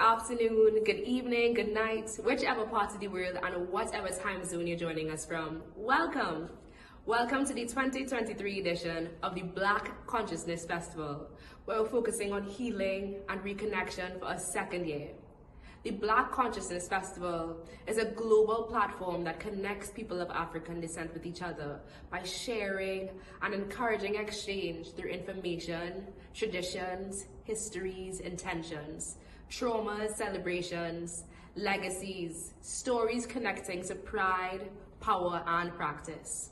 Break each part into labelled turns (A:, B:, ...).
A: afternoon, good evening, good night, whichever part of the world and whatever time zone you're joining us from. Welcome. Welcome to the 2023 edition of the Black Consciousness Festival, where we're focusing on healing and reconnection for a second year. The Black Consciousness Festival is a global platform that connects people of African descent with each other by sharing and encouraging exchange through information, traditions, histories, intentions, traumas, celebrations, legacies, stories connecting to pride, power, and practice.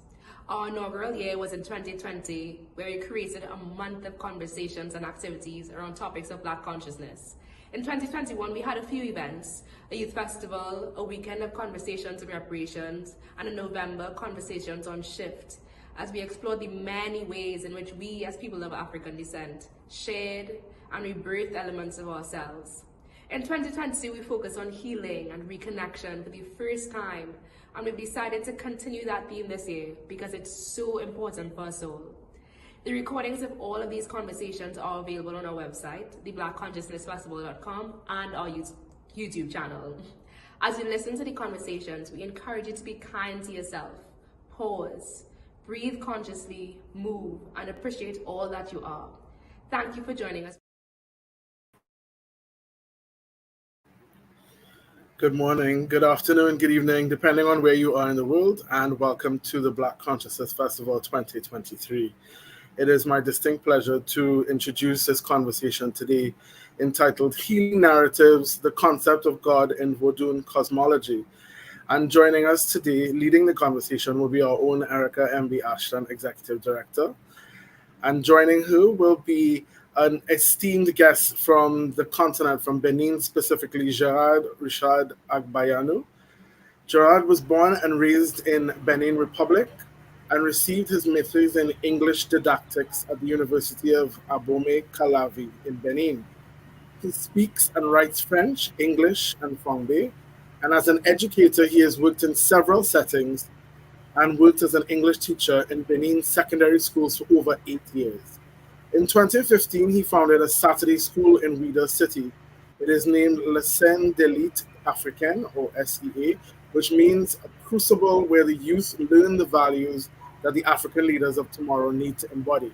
A: Our inaugural year was in 2020, where we created a month of conversations and activities around topics of Black consciousness. In 2021, we had a few events: a youth festival, a weekend of conversations and reparations, and in November, conversations on shift, as we explored the many ways in which we as people of African descent shared and rebirthed elements of ourselves. In 2022, we focused on healing and reconnection for the first time, and we've decided to continue that theme this year because it's so important for our soul. The recordings of all of these conversations are available on our website, theblackconsciousnessfestival.com, and our YouTube channel. As you listen to the conversations, we encourage you to be kind to yourself. Pause, breathe consciously, move, and appreciate all that you are. Thank you for joining us.
B: Good morning, good afternoon, good evening, depending on where you are in the world, and welcome to the Black Consciousness Festival 2023. It is my distinct pleasure to introduce this conversation today entitled Healing Narratives, the Concept of God in Vodun Cosmology. And joining us today, leading the conversation, will be our own Erica M.B. Ashton, Executive Director. And joining her will be an esteemed guest from the continent, from Benin specifically, Gerard Agbayanou. Gerard was born and raised in Benin Republic and received his master's in English didactics at the University of Abomey Calavi in Benin. He speaks and writes French, English, and Fangbe, and as an educator, he has worked in several settings and worked as an English teacher in Benin secondary schools for over 8 years. In 2015, he founded a Saturday school in Ouidah City. It is named Le Scène d'Élite Africaine, or SEA, which means a crucible where the youth learn the values that the African leaders of tomorrow need to embody.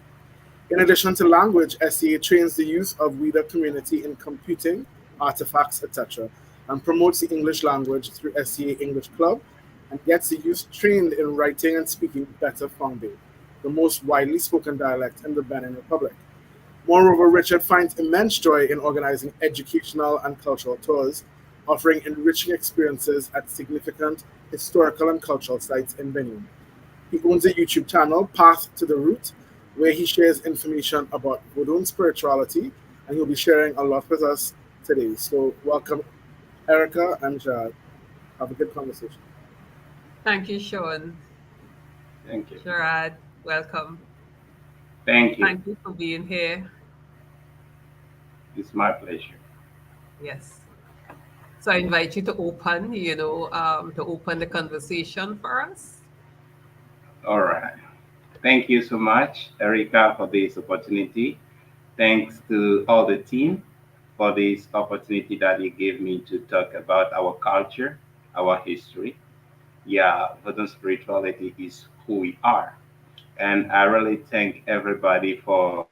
B: In addition to language, SEA trains the youth of Ouidah community in computing, artifacts, etc., and promotes the English language through SEA English Club, and gets the youth trained in writing and speaking better Fangbe, the most widely spoken dialect in the Benin Republic. Moreover, Richard finds immense joy in organizing educational and cultural tours, offering enriching experiences at significant historical and cultural sites in Benin. He owns a YouTube channel, Path to the Root, where he shares information about Vodun spirituality, and he'll be sharing a lot with us today. So welcome, Erica and Gerard. Have a good conversation.
C: Thank you, Sean.
D: Thank you.
C: Gerard, welcome.
D: Thank you.
C: Thank you for being here.
D: It's my pleasure.
C: Yes. So I invite you to open, to open the conversation for us.
D: All right. Thank you so much, Erica, for this opportunity. Thanks to all the team for this opportunity that you gave me to talk about our culture, our history. Yeah, Vodun spirituality is who we are. And I really thank everybody for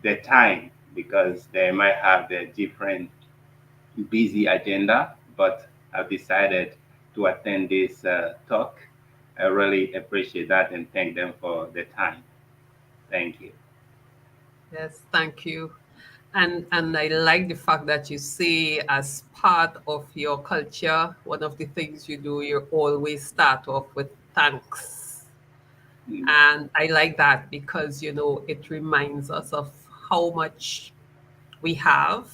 D: their time, because they might have their different busy agenda, but I've decided to attend this talk. I really appreciate that and thank them for the time. Thank you.
C: Yes, thank you. And I like the fact that you say, as part of your culture, one of the things you do, you always start off with thanks. And I like that because, it reminds us of how much we have,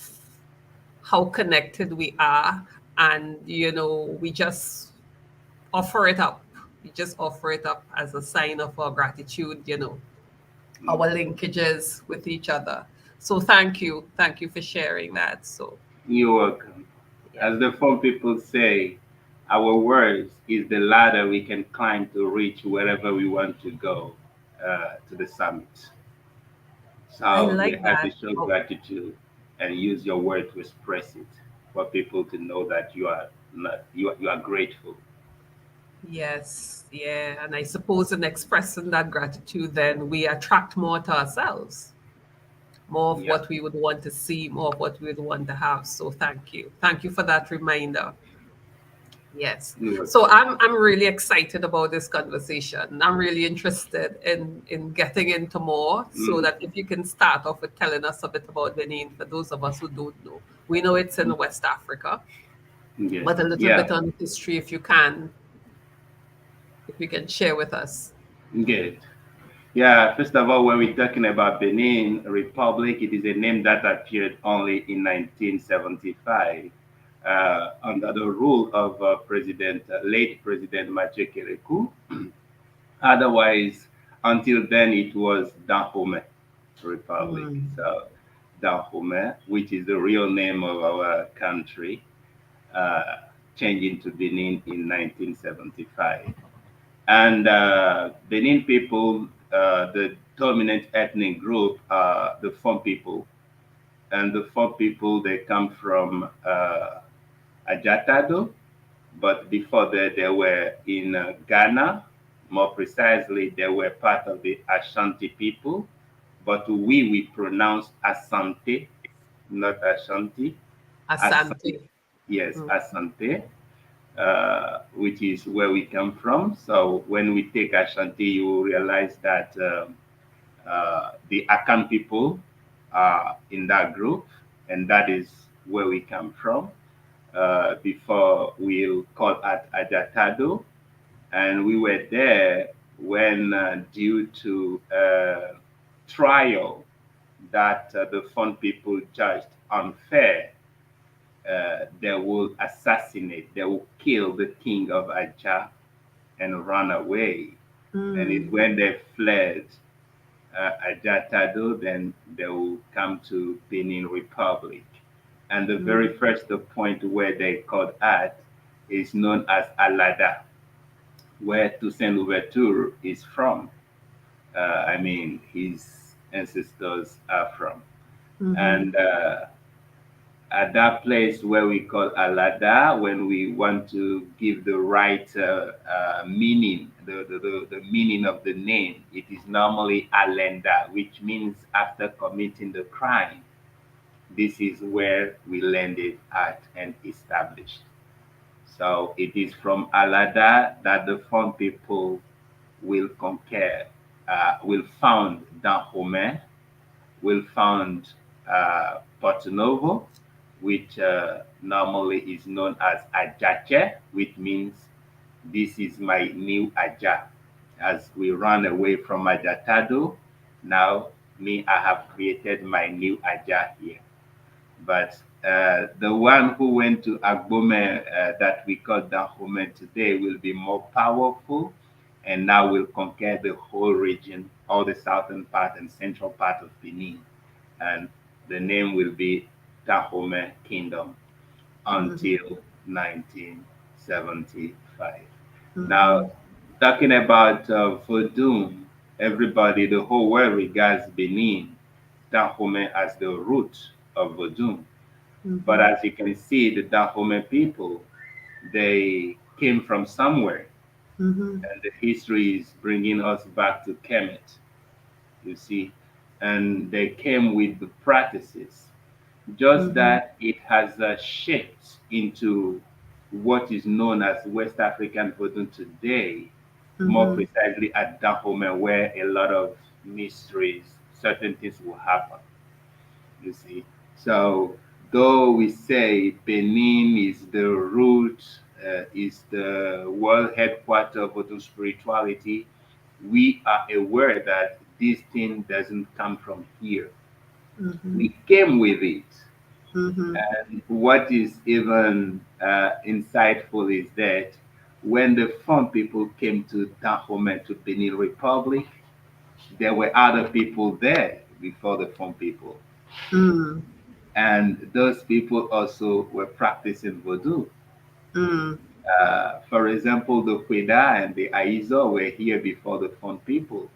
C: how connected we are, and, we just offer it up. We just offer it up as a sign of our gratitude, our linkages with each other. So thank you. Thank you for sharing that. So
D: You're welcome. As the phone people say, our words is the ladder we can climb to reach wherever we want to go, to the summit.
C: I
D: So
C: like
D: you have to
C: that.
D: show gratitude and use your word to express it. for people to know that you are not, you are grateful.
C: Yes, yeah. And I suppose in expressing that gratitude, then we attract more to ourselves, more of
D: Yeah.
C: what we would want to see, more of what we would want to have. So thank you. Thank you for that reminder. Yes.
D: You're
C: So
D: welcome.
C: I'm really excited about this conversation. I'm really interested in getting into more. So
D: Mm,
C: that if you can start off with telling us a bit about Benin for those of us who don't know. We know it's in West Africa,
D: good.
C: but a little
D: Yeah.
C: bit on history if you can share with us.
D: Good. Yeah, first of all, when we're talking about Benin Republic, it is a name that appeared only in 1975 under the rule of late President Mathieu Kérékou. Otherwise, until then, it was Dahomey Republic.
C: Mm,
D: So, Dahomey, which is the real name of our country, uh, changed into Benin in 1975. And Benin people, the dominant ethnic group are the Fon people. And the Fon people, they come from Ajatado, but before that, they were in Ghana. More precisely, they were part of the Ashanti people. But we pronounce Asante, not Ashanti.
C: Asante.
D: Asante, yes,
C: Mm,
D: Asante, which is where we come from. So when we take Ashanti, you will realize that the Akan people are in that group, and that is where we come from. Before we'll call at Ajatado, and we were there when, due to trial that the Fon people judged unfair, they will assassinate, they will kill the king of Aja and run away. And it's
C: mm,
D: when they fled Ajatado, then they will come to Benin Republic. And the
C: mm,
D: very first point where they called at is known as Alada, where Toussaint Louverture is from. I mean, his ancestors are from.
C: mhm,
D: And at that place where we call Alada, when we want to give the right meaning, the meaning of the name, it is normally Alenda, which means after committing the crime. This is where we landed at and established. So it is from Alada that the Fon people will conquer, will found Dahomey, will found Porto Novo, which normally is known as Ajache, which means this is my new Aja. As we run away from Ajatado, now me, I have created my new Aja here. But the one who went to Agbome that we call Dahomey today will be more powerful and now will conquer the whole region, all the southern part and central part of Benin. And the name will be Dahomey Kingdom
C: mhm,
D: until 1975.
C: mhm,
D: Now, talking about Vodun, everybody, the whole world regards Benin, Dahomey as the root of Vodun. But
C: mhm,
D: as you can see, the Dahomey people, they came from somewhere,
C: mhm,
D: and the history is bringing us back to Kemet, you see, and they came with the practices, just
C: mhm,
D: that it has shaped into what is known as West African Vodun today, more
C: mhm,
D: precisely at Dahomey, where a lot of mysteries, certain things will happen, you see. So, though we say Benin is the root, is the world headquarters of Vodun spirituality, we are aware that this thing doesn't come from here.
C: mhm,
D: We came with it.
C: mhm,
D: And what is even insightful is that when the Fon people came to Dahomey, to Benin Republic, there were other people there before the Fon people.
C: mm,
D: And those people also were practicing voodoo.
C: mm,
D: For example, the Hueda and the Aizo were here before the Fon people,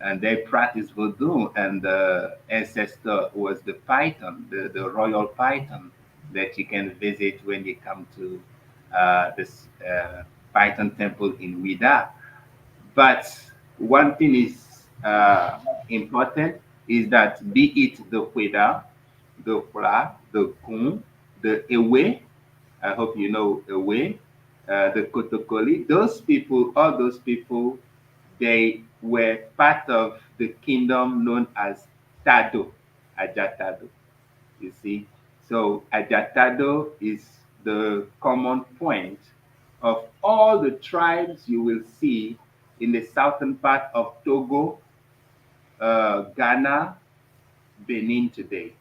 D: and they practiced voodoo, and the ancestor was the python, the royal python. that you can visit when you come to this Python temple in Ouida. But one thing is important is that be it the Ouida, the Hula, the Kun, the Ewe, I hope you know Ewe, the Kotokoli, those people, all those people, they were part of the kingdom known as Tado, Ajatado. You see, so Ajatado is the common point of all the tribes you will see in the southern part of Togo, Ghana, Benin today,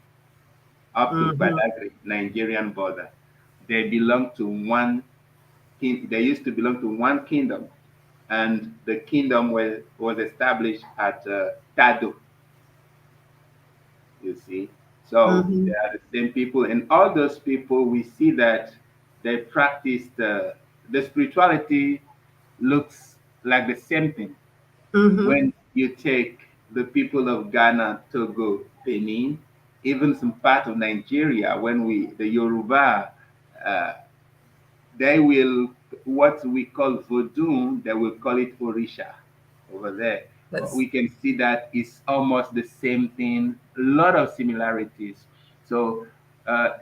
D: up to
C: Mm-hmm.
D: Badagry, Nigerian border. They belong to one king. They used to belong to one kingdom, and the kingdom was established at Tado. You see, so
C: Mm-hmm.
D: they are the same people, and all those people we see that they practiced the spirituality looks like the same thing.
C: Mm-hmm.
D: When you take the people of Ghana, Togo, Benin, even some part of Nigeria, when the Yoruba, uh, they will, what we call Vodun, they will call it Orisha over there.
C: That's
D: We can see that it's almost the same thing, a lot of similarities. So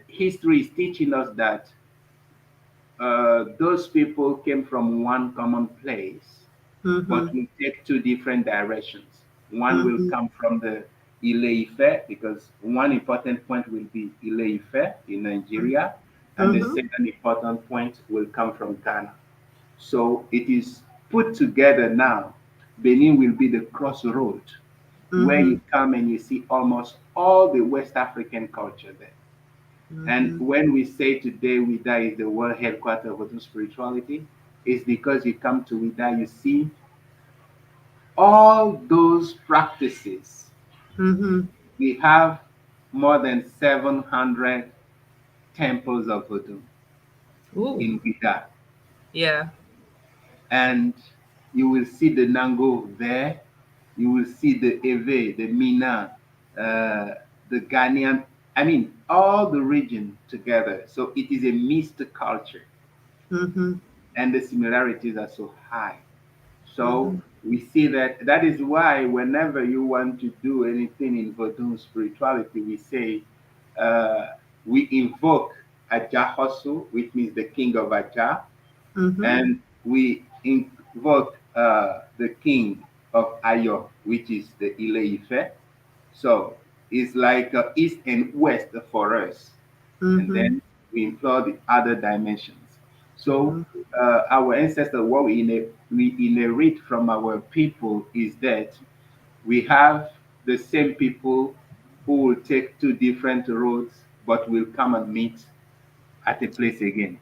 D: history is teaching us that those people came from one common place,
C: mm-hmm.
D: but will take two different directions. One will
C: Mm-hmm.
D: come from the Ile-Ife, because one important point will be Ile-Ife in Nigeria, and the
C: Mm-hmm.
D: second important point will come from Ghana. So it is put together now. Benin will be the crossroad where
C: Mm-hmm.
D: you come and you see almost all the West African culture there. And
C: Mm-hmm.
D: when we say today Wida is the world headquarters of Vodun spirituality, it's because you come to Wida, you see all those practices.
C: Mm-hmm.
D: We have more than 700 temples of Vodun
C: Ooh,
D: in Wida.
C: yeah.
D: And you will see the Nango there, you will see the Ewe, the Mina, the Ghanaian, I mean, all the region together. So it is a mixed culture,
C: Mm-hmm.
D: and the similarities are so high. So
C: Mm-hmm.
D: we see that that is why whenever you want to do anything in Vodun spirituality, we say we invoke Ajahosu, which means the king of Aja,
C: Mm-hmm.
D: and we invoke the king of Ayo, which is the Ile-Ife. So it's like east and west for us, and
C: Mm-hmm.
D: then we implore the other dimensions. So
C: Mm-hmm.
D: our ancestors, what we inherit from our people is that we have the same people who will take two different roads, but will come and meet at a place again.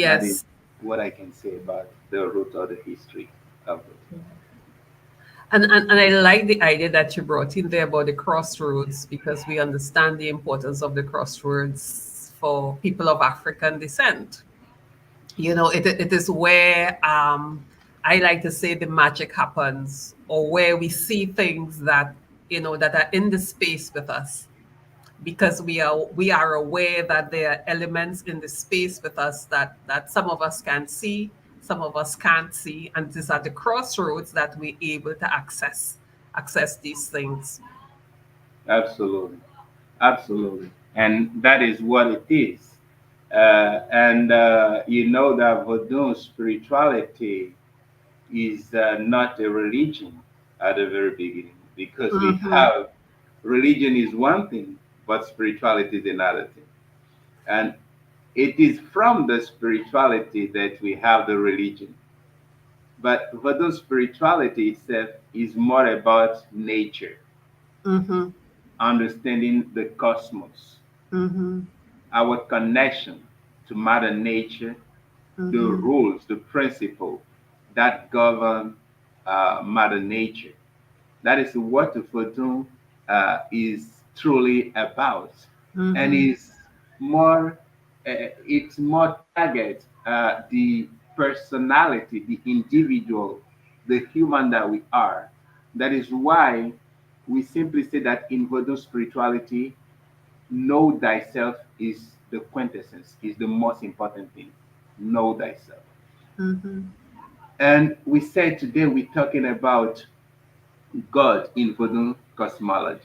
D: That is
C: Yes.
D: what I can say about the root or the history of it.
C: And I like the idea that you brought in there about the crossroads because we understand the importance of the crossroads for people of African descent. You know, it is where I like to say the magic happens, or where we see things that that are in the space with us, because we are aware that there are elements in the space with us that some of us can see, some of us can't see, and it is at the crossroads that we're able to access these things.
D: Absolutely. Absolutely. And that is what it is. And you know that Vodun spirituality is not a religion at the very beginning, because we
C: Mm-hmm.
D: have religion is one thing, but spirituality is another thing. And it is from the spirituality that we have the religion. But Vodun spirituality itself is more about nature,
C: Mm-hmm.
D: understanding the cosmos,
C: Mm-hmm.
D: our connection to Mother Nature, the
C: Mm-hmm.
D: rules, the principle that govern Mother Nature. That is what the photon is truly about, and
C: Mm-hmm.
D: is more. It's more target the personality, the individual, the human that we are. That is why we simply say that in Vodun spirituality, know thyself is the quintessence, is the most important thing. Know thyself.
C: Mm-hmm.
D: And we said today we're talking about God in Vodun Cosmology.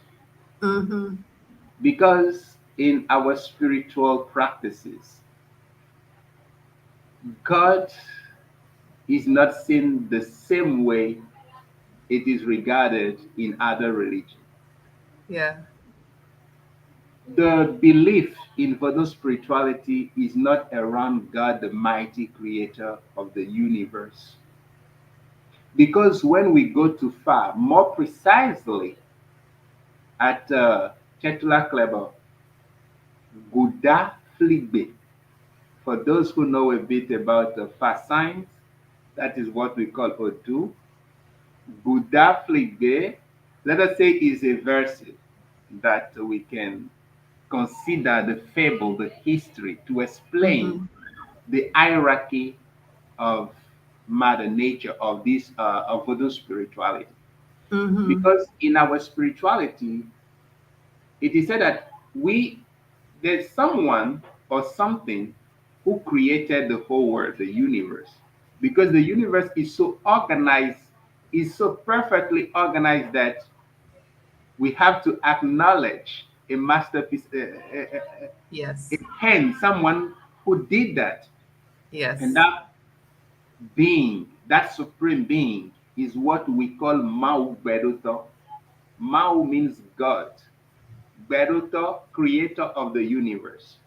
C: Mm-hmm.
D: Because in our spiritual practices, God is not seen the same way it is regarded in other religions.
C: Yeah.
D: The belief in Vodun spirituality is not around God, the mighty creator of the universe. Because when we go too far, more precisely at Chetula Kleber, Guda Fligbe, for those who know a bit about fast science, that is what we call Odu. Guda Fligbe, let us say, is a verse that we can consider the fable, the history, to explain
C: Mm-hmm.
D: the hierarchy of Mother Nature, of this of Vodou spirituality.
C: Mm-hmm.
D: Because in our spirituality, it is said that there's someone or something who created the whole world, the universe. Because the universe is so organized, is so perfectly organized that we have to acknowledge a masterpiece, a
C: Yes.
D: hand, someone who did that. And
C: Yes.
D: that being, that supreme being, is what we call Mau Beruto. Mau means God. Beruto, creator of the universe.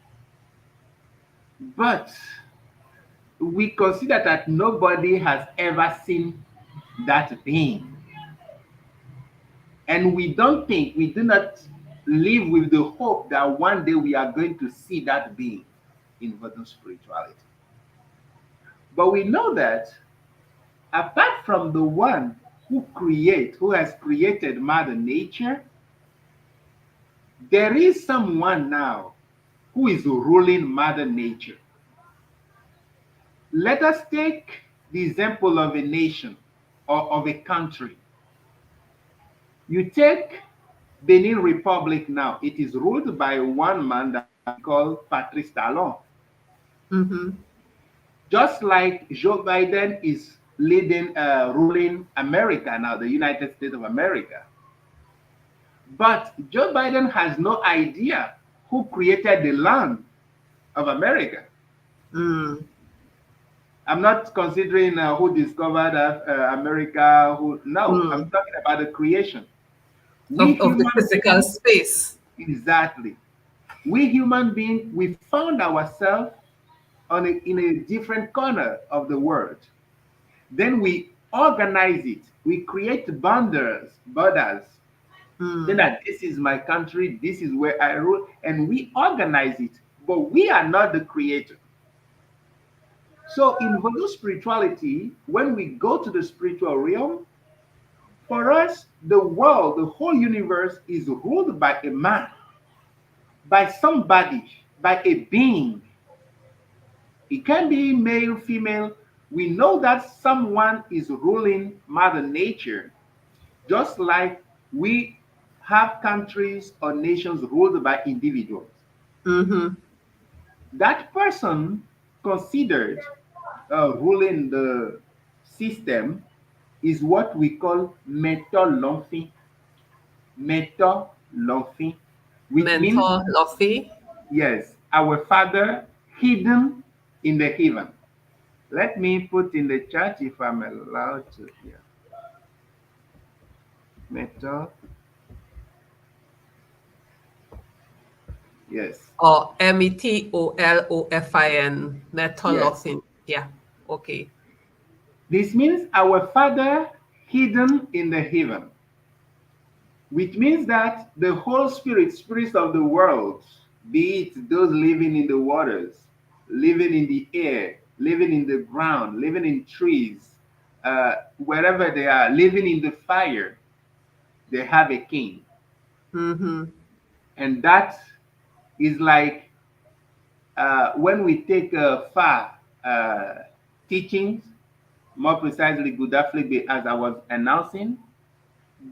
D: But we consider that nobody has ever seen that being. And we do not live with the hope that one day we are going to see that being in Vodun spirituality. But we know that apart from the one who has created Mother Nature, there is someone now who is ruling Mother Nature. Let us take the example of a nation or of a country. You take Benin Republic now, it is ruled by one man that we call Patrice Talon.
C: Mm-hmm.
D: Just like Joe Biden is ruling America now, the United States of America. But Joe Biden has no idea who created the land of America.
C: Mm.
D: I'm not considering who discovered America. No, I'm
C: Mm.
D: talking about the creation. We
C: Of the
D: human
C: physical
D: beings,
C: space.
D: exactly. We human beings, we found ourselves in a different corner of the world. Then we organize it. We create borders. Then
C: Mm.
D: that this is my country, this is where I rule, and we organize it. But we are not the creator. So in Vodou spirituality, when we go to the spiritual realm, for us, the world, the whole universe is ruled by a man, by somebody, by a being. It can be male, female. We know that someone is ruling Mother Nature, just like we have countries or nations ruled by individuals.
C: Mm-hmm.
D: That person considered ruling the system is what we call metolonfi. Metolonfi, which means,
C: Mentor Luffy.
D: yes, our Father hidden in the heaven. Let me put in the chat if I'm allowed to. Yeah. Metal, yes,
C: Or Metolofin. Mentor
D: yes.
C: Luffy. Yeah. Okay.
D: This means our Father hidden in the heaven, which means that the whole spirits of the world, be it those living in the waters, living in the air, living in the ground, living in trees, wherever they are, living in the fire, they have a king.
C: Mm-hmm.
D: And that is like when we take far teachings, more precisely Gudafligbe, as I was announcing,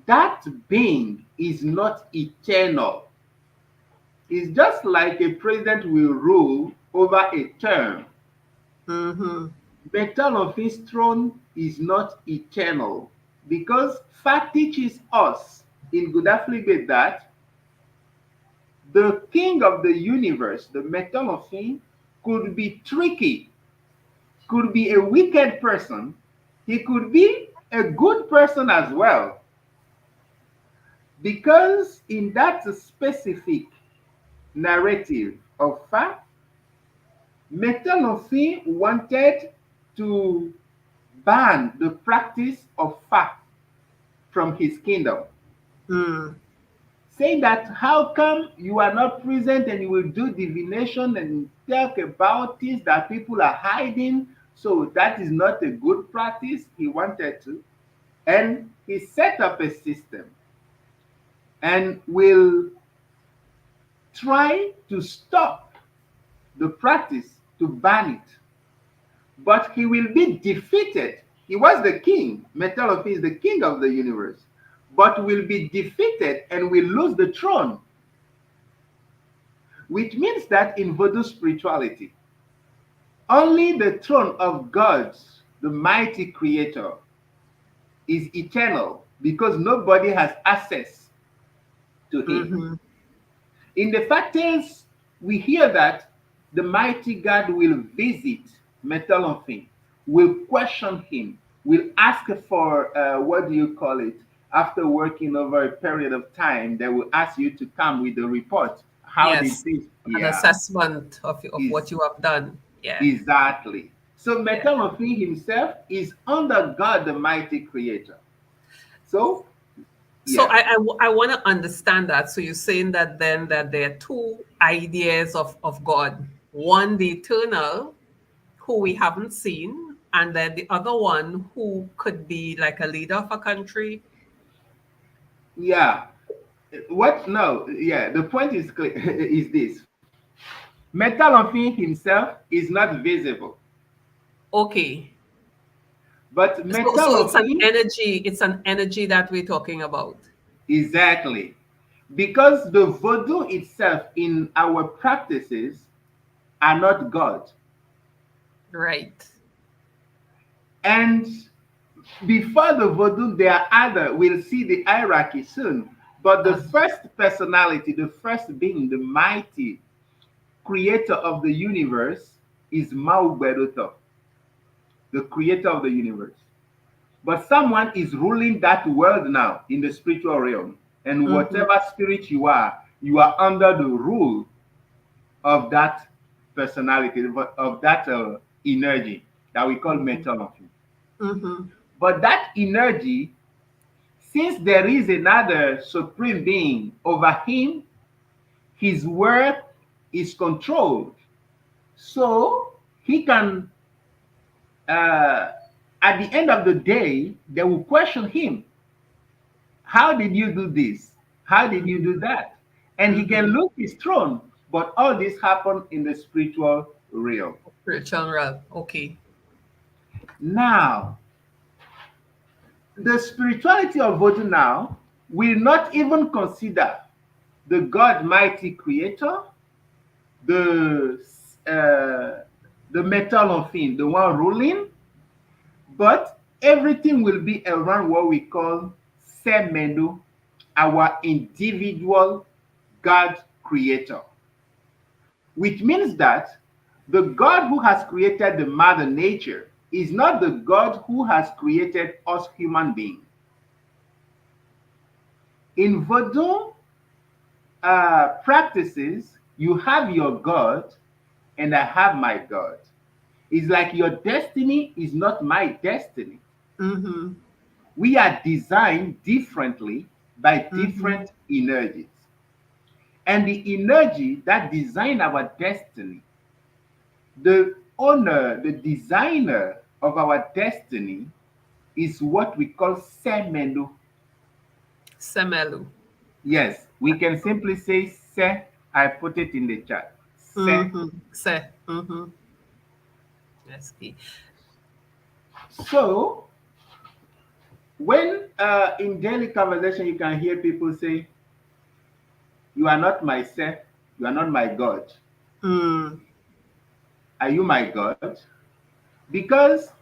D: that being is not eternal. is just like a president will rule over a term. Metalofim's throne is not eternal, because fact teaches us in Godafligbe that the king of the universe, the Metalofim, could be tricky, could be a wicked person, he could be a good person as well. Because in that specific narrative of fact, Metalofim wanted to ban the practice of fact from his kingdom. Saying that, how come you are not present and you will do divination and talk about things that people are hiding? So that is not a good practice. He wanted to. And he set up a system and will try to stop the practice, to ban it. But he will be defeated. He was the king. Metalofim is the king of the universe, but will be defeated and will lose the throne. Which means that in Vodou spirituality, only the throne of God, the mighty creator, is eternal, because nobody has access to him. In the fact tales, we hear that the mighty God will visit Metalofim, will question him, will ask for, what do you call it? After working over a period of time, they will ask you to come with a report. How did this?
C: An assessment of what you have done. Yeah.
D: Exactly. So Metalofim himself is under God, the mighty creator. So
C: I want to understand that. So you're saying that then that there are two ideas of God. One, the eternal, who we haven't seen, and then the other one who could be like a leader of a country.
D: Yeah. What? No. Yeah. The point is clear, is this. Metalofim himself is not visible.
C: Okay.
D: But
C: So
D: Metalofim,
C: it's an energy that we're talking about.
D: Exactly. Because the Vodou itself in our practices are not God.
C: Right.
D: And before the Vodou, there are other, we'll see the hierarchy soon. But the first personality, the first being, the mighty creator of the universe is Maugbedoto, the creator of the universe. But someone is ruling that world now in the spiritual realm. And whatever spirit you are under the rule of that personality, of that energy that we call Metalofim. But that energy, since there is another supreme being over him, his work is controlled. So he can, at the end of the day, they will question him. How did you do this? How did you do that? And he can lose his throne. But all this happened in the spiritual realm.
C: Spiritual realm. Okay.
D: Now, the spirituality of Vodou now will not even consider the God mighty creator, the Metalofim, the one ruling, but everything will be around what we call Semenu, our individual God creator. Which means that the God who has created the mother nature is not the God who has created us human beings. In Vodou practices, you have your God and I have my God. It's like your destiny is not my destiny. We are designed differently by different energies. And the energy that design our destiny, the owner, the designer of our destiny is what we call Semelu.
C: Semelu.
D: Yes, we can simply say Se. I put it in the chat. Se.
C: Se. Yes.
D: So, when in daily conversation you can hear people say, "You are not my Se, You are not my God.
C: Mm.
D: Are you my God? Because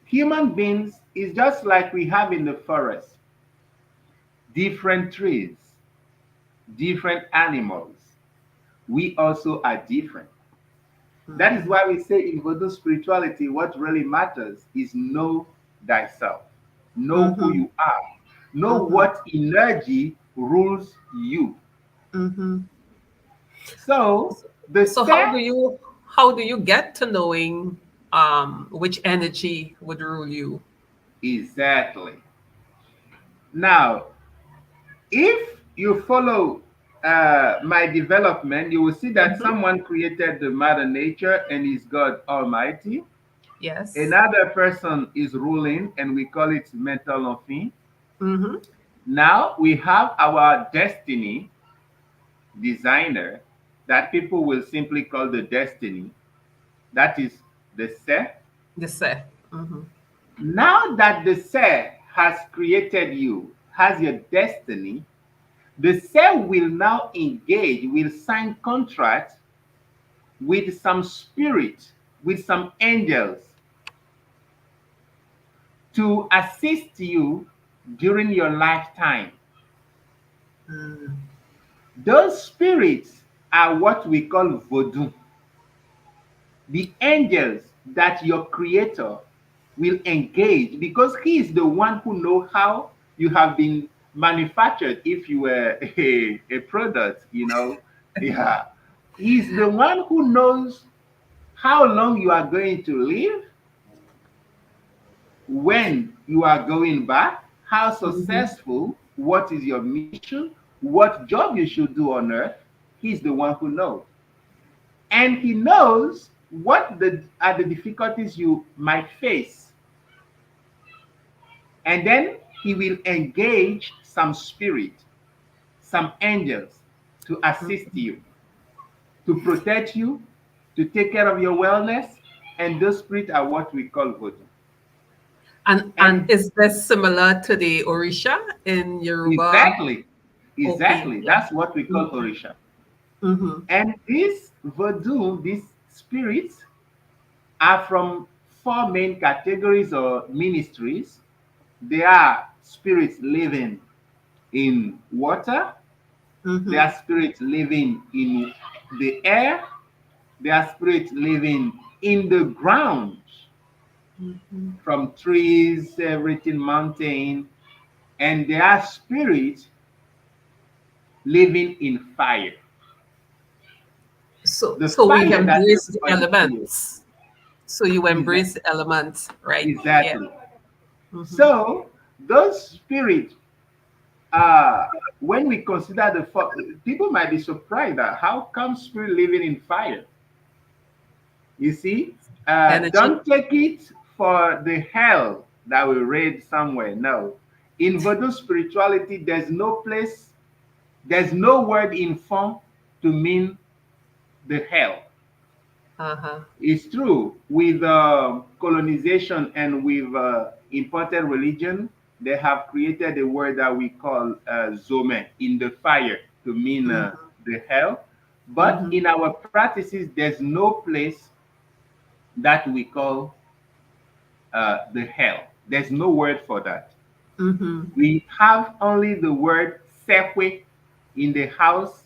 D: human beings is just like we have in the forest, different trees, different animals. We also are different. That is why we say in Vodun spirituality, what really matters is know thyself, know who
C: Mm-hmm.
D: you are, know
C: Mm-hmm.
D: what energy rules you.
C: Mm-hmm.
D: So the
C: So
D: set,
C: how do you get to knowing which energy would rule you?
D: exactly. Now, if you follow my development, you will see that
C: Mm-hmm.
D: someone created the Mother Nature and is God Almighty.
C: Yes.
D: Another person is ruling, and we call it mental enfant.
C: Mm-hmm.
D: Now we have our destiny designer that people will simply call the destiny. That is the self.
C: The self. Mm-hmm.
D: Now that the self has created you, has your destiny, the self will now engage, will sign contracts with some spirit, with some angels to assist you during your lifetime.
C: Mm.
D: Those spirits are what we call Vodun, the angels that your creator will engage because he is the one who knows how you have been manufactured if you were a product, yeah, he's the one who knows how long you are going to live, when you are going back, how
C: Mm-hmm.
D: successful, what is your mission, what job you should do on earth. He's the one who knows. And he knows what are the difficulties you might face. And then he will engage some spirit, some angels to assist you, to protect you, to take care of your wellness. And those spirits are what we call Vodun.
C: And
D: And
C: is this similar to the Orisha in Yoruba?
D: exactly,
C: Okay,
D: exactly,
C: yeah.
D: that's what we call
C: Mm-hmm.
D: Orisha.
C: Mm-hmm.
D: And these Vodun, these spirits, are from four main categories or ministries. They are spirits living in water, they
C: Mm-hmm.
D: are spirits living in the air, they are spirits living in the ground,
C: Mm-hmm.
D: from trees, everything, mountain, and they are spirits living in fire.
C: So
D: The
C: so we
D: fire that
C: embrace the
D: everybody feels.
C: elements. So you
D: Exa-
C: embrace the elements, right? Yeah.
D: Exactly.
C: Mm-hmm.
D: So those spirits, uh, when we consider people might be surprised that how come spirit living in fire? You see,
C: Energy.
D: don't take it for the hell that we read somewhere. No, in Vodou spirituality, there's no place, there's no word in form to mean the hell.
C: Uh-huh.
D: It's true with colonization and with imported religion, they have created a word that we call zome in the fire to mean
C: Mm-hmm.
D: the hell. But
C: Mm-hmm.
D: in our practices, there's no place that we call the hell. There's no word for that.
C: Mm-hmm.
D: We have only the word sekwe in the house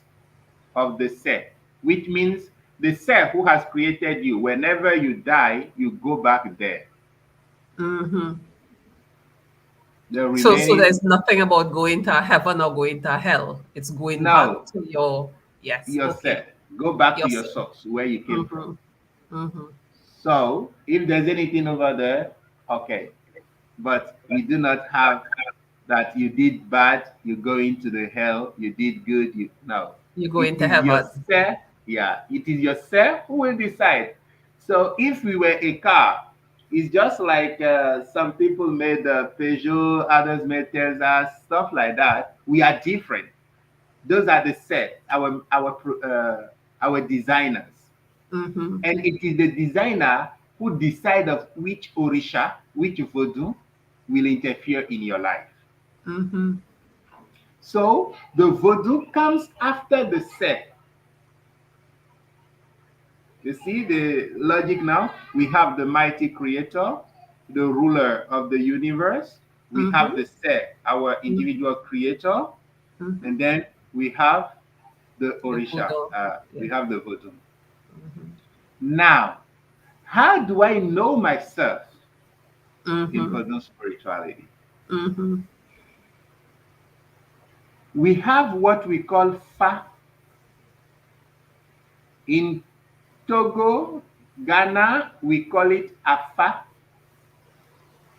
D: of the se, which means the se who has created you. Whenever you die, you go back there.
C: Mm-hmm.
D: The
C: So
D: remaining,
C: there's nothing about going to heaven or going to hell. It's going back
D: no,
C: to your, yes, okay,
D: yourself. Go back to your
C: yourself.
D: source, where you came from.
C: Mm-hmm. Mm-hmm.
D: So if there's anything over there, okay. But we do not have that you did bad, you go into the hell, you did good, you no.
C: You go
D: It
C: into
D: is
C: heaven.
D: yourself, yeah, it is yourself who will decide. So if we were a car, it's just like some people made Peugeot, others made Tesla, stuff like that. We are different. Those are the set, our designers.
C: Mm-hmm.
D: And it is the designer who decide of which Orisha, which Vodou will interfere in your life.
C: Mm-hmm.
D: So the Vodou comes after the set. You see the logic now? We have the mighty creator, the ruler of the universe. We have the set, our individual creator, and then we have the
C: The
D: Orisha.
C: Buddha.
D: We
C: Yeah.
D: have the Vodun. Now, how do I know myself in Vodun spirituality? We have what we call Fa. In Togo, Ghana, we call it Afa.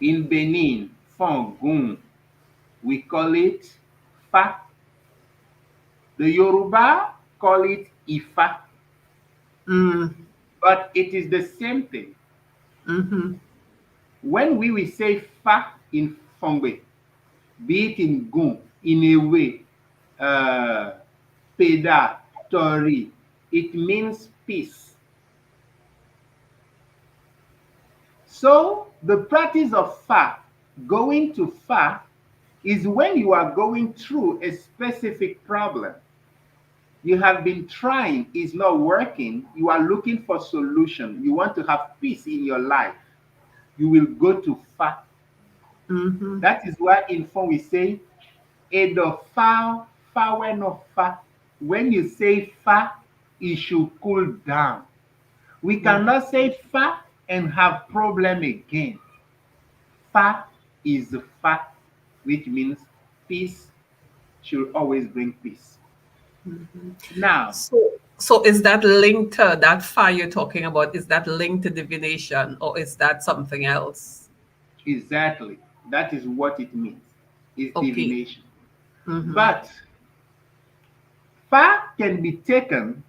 D: In Benin, Fongun, we call it Fa. The Yoruba call it Ifa, but it is the same thing. When we will say Fa in Fongbe, be it in Gun, in Ewe, Peda, Tori, it means peace. So the practice of Fa, going to Fa, is when you are going through a specific problem. You have been trying, it's not working. You are looking for solution. You want to have peace in your life. You will go to Fa. That is why in Fon we say, Edo Fa, Fa when no Fa. When you say Fa, it should cool down. We cannot say Fa and have problem again. Fa is Fa, which means peace should always bring peace. Now,
C: So is that linked to that fire you're talking about? Is that linked to divination, or is that something else?
D: exactly, that is what it means. It's
C: Okay.
D: divination. But Fa can be taken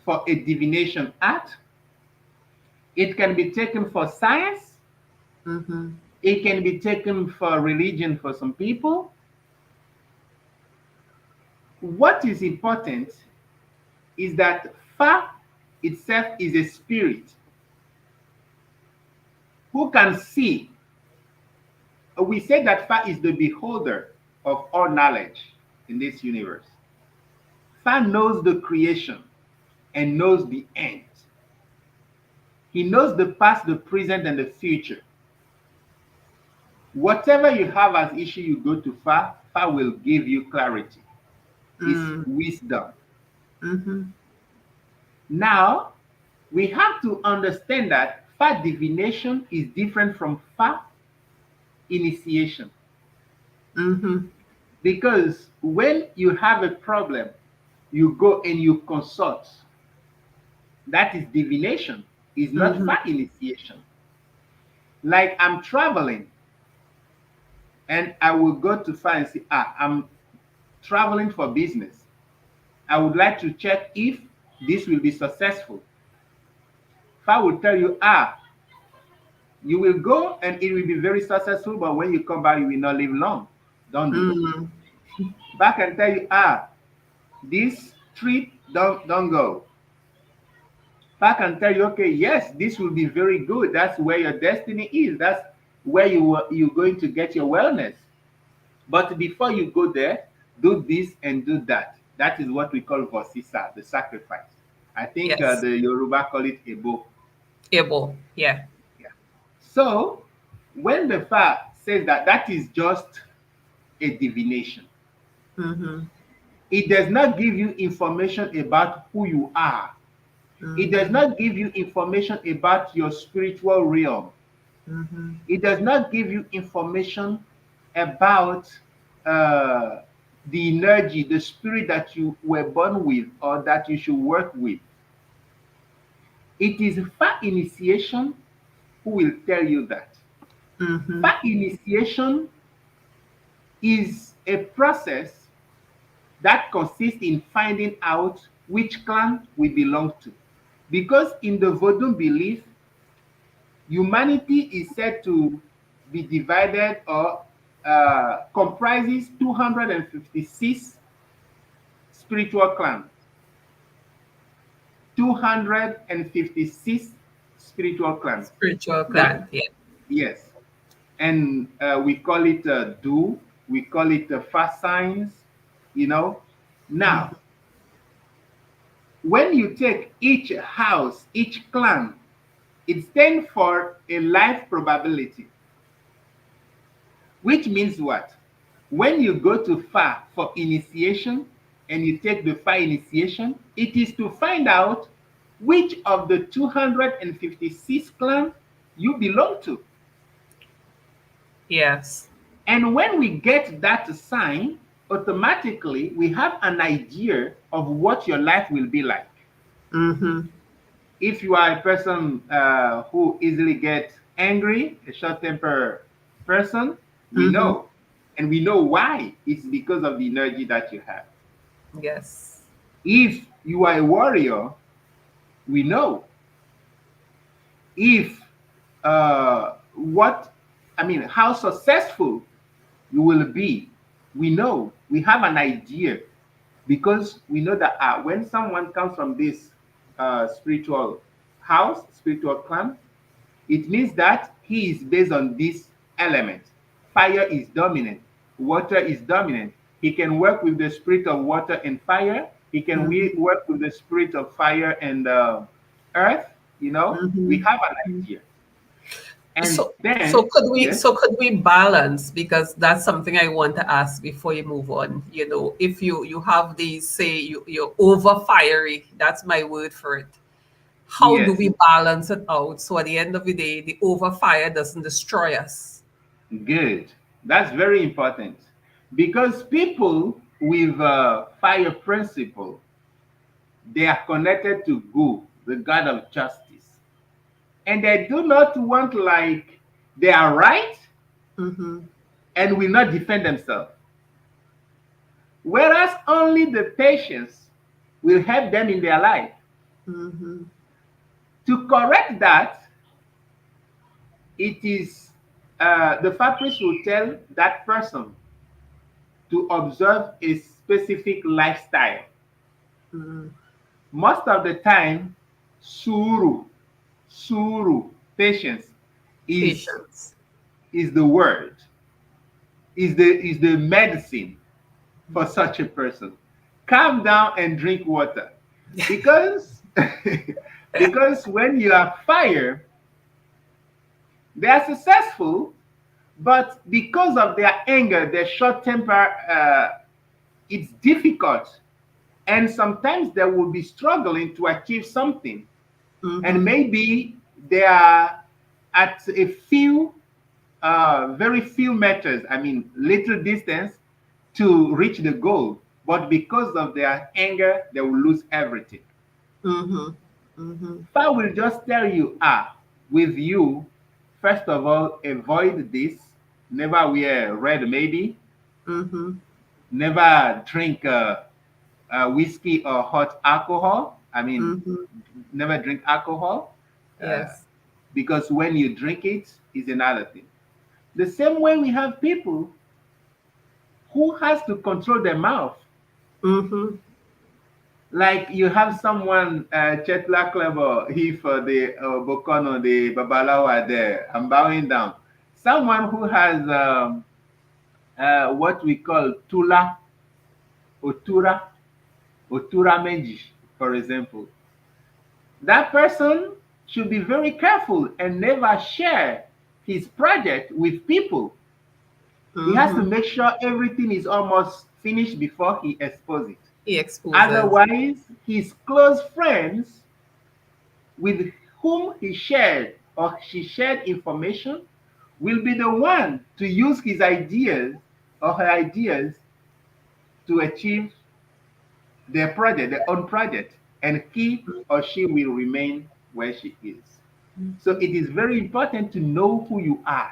D: for a divination art. It can be taken for science. It can be taken for religion for some people. What is important is that Fa itself is a spirit who can see. We say that Fa is the beholder of all knowledge in this universe. Fa knows the creation and knows the end. He knows the past, the present, and the future. Whatever you have as issue, you go to Fa. Fa will give you clarity. It's wisdom. Now, we have to understand that Fa divination is different from Fa initiation. Because when you have a problem, you go and you consult. That is divination. It's not Fa initiation. Like I'm traveling and I will go to Fa and say, I'm traveling for business. I would like to check if this will be successful. Fa will tell you, you will go and it will be very successful, but when you come back, you will not live long. Don't do it. Fa can tell you, this trip, don't go. Fa can tell you, okay, yes, this will be very good. That's where your destiny is. That's where you're going to get your wellness. But before you go there, do this and do that. That is what we call Vosisa, the sacrifice. I think
C: Yes.
D: the Yoruba call it Ebo.
C: Able, yeah.
D: So when the Fa says that, that is just a divination. It does not give you information about who you are. It does not give you information about your spiritual realm. It does not give you information about the energy, the spirit that you were born with or that you should work with. It is Fa initiation who will tell you that. Fa initiation is a process that consists in finding out which clan we belong to. Because in the Vodun belief, humanity is said to be divided or comprises 256 spiritual clans. 256 spiritual clans.
C: Spiritual clan, yeah.
D: Yes. And we call it Do, we call it fast signs, Now, when you take each house, each clan, it stands for a life probability, which means what? When you go to Fa for initiation and you take the Fa initiation, it is to find out which of the 256 clans you belong to.
C: Yes.
D: And when we get that sign, automatically we have an idea of what your life will be like.
C: Mm-hmm.
D: If you are a person who easily gets angry, a short-tempered person, we
C: Mm-hmm.
D: know. And we know why. It's because of the energy that you have.
C: Yes.
D: If you are a warrior, we know. If how successful you will be, we know. We have an idea because we know that when someone comes from this spiritual house, spiritual clan, it means that he is based on this element. Fire is dominant, water is dominant. He can work with the spirit of water and fire. He can
C: Mm-hmm.
D: work with the spirit of fire and earth. We have an
C: Mm-hmm.
D: idea. And
C: So,
D: then, yes,
C: so could we balance? Because that's something I want to ask before you move on. If you have these, say you're over fiery, that's my word for it. How do
D: yes,
C: we balance it out so at the end of the day, the over fire doesn't destroy us?
D: good. That's very important because people with fire principle, they are connected to Gu, the God of justice, and they do not want like they are right
C: Mm-hmm.
D: and will not defend themselves. Whereas only the patience will help them in their life.
C: Mm-hmm.
D: To correct that, it is the fabrics will tell that person to observe a specific lifestyle.
C: Mm-hmm.
D: Most of the time, suru, suru, patience, is
C: Patience.
D: is the word, is the medicine for such a person. Calm down and drink water, because because when you are fire, they are successful, but because of their anger, their short temper, it's difficult, and sometimes they will be struggling to achieve something, and
C: Mm-hmm.
D: maybe they are at a few very few meters, I mean little distance, to reach the goal, but because of their anger they will lose everything.
C: Mm-hmm. Mm-hmm.
D: If I will just tell you, with you, first of all, avoid this. Never wear red maybe.
C: Mm-hmm.
D: Never drink whiskey or hot alcohol. I mean,
C: Mm-hmm.
D: never drink alcohol, uh,
C: Yes.
D: because when you drink it is another thing. The same way we have people who has to control their mouth.
C: Mm-hmm.
D: Like you have someone, Chetla Clever, he for the Bokono, the Babalawa there, I'm bowing down. Someone who has what we call Tula, Otura, Otura Menji, for example. That person should be very careful and never share his project with people. He has to
C: Mm-hmm.
D: make sure everything is almost finished before he exposes it.
C: He exposes.
D: Otherwise, his close friends with whom he shared or she shared information will be the one to use his ideas or her ideas to achieve their project, their own project, and he or she will remain where she is. So it is very important to know who you are,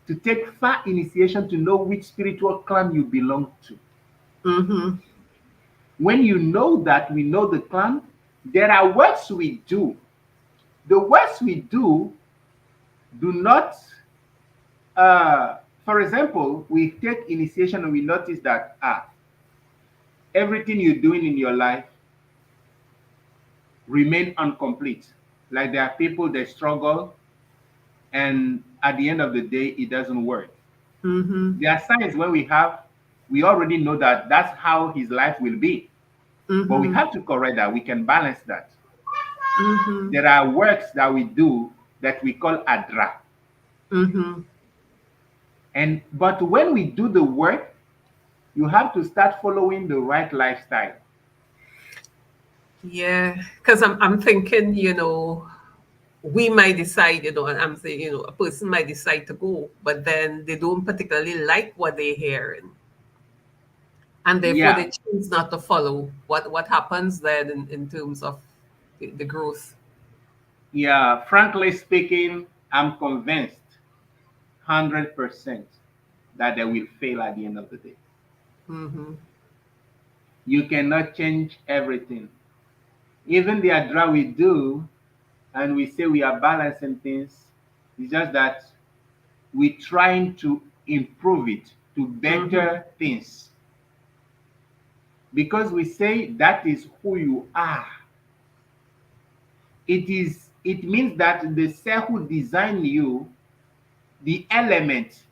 D: to take far initiation to know which spiritual clan you belong to.
C: Mm-hmm.
D: When you know that we know the clan, there are works we do. The works we do not, for example, we take initiation and we notice that everything you're doing in your life remain incomplete. Like there are people that struggle, and at the end of the day, it doesn't work.
C: Mm-hmm.
D: There are signs when we already know that that's how his life will be. But we have to correct that. We can balance that.
C: Mm-hmm.
D: There are works that we do that we call adra.
C: Mm-hmm.
D: But when we do the work, you have to start following the right lifestyle.
C: Yeah, because I'm thinking, we might decide, and I'm saying, a person might decide to go, but then they don't particularly like what they're hearing. And therefore
D: Yeah,
C: they choose not to follow. What happens then in terms of the growth?
D: yeah. Frankly speaking, I'm convinced 100% that they will fail at the end of the day.
C: Mm-hmm.
D: You cannot change everything. Even the adra we do, and we say we are balancing things, it's just that we're trying to improve it to
C: Mm-hmm.
D: better things. Because we say that is who you are. It means that the self who designed you, the element,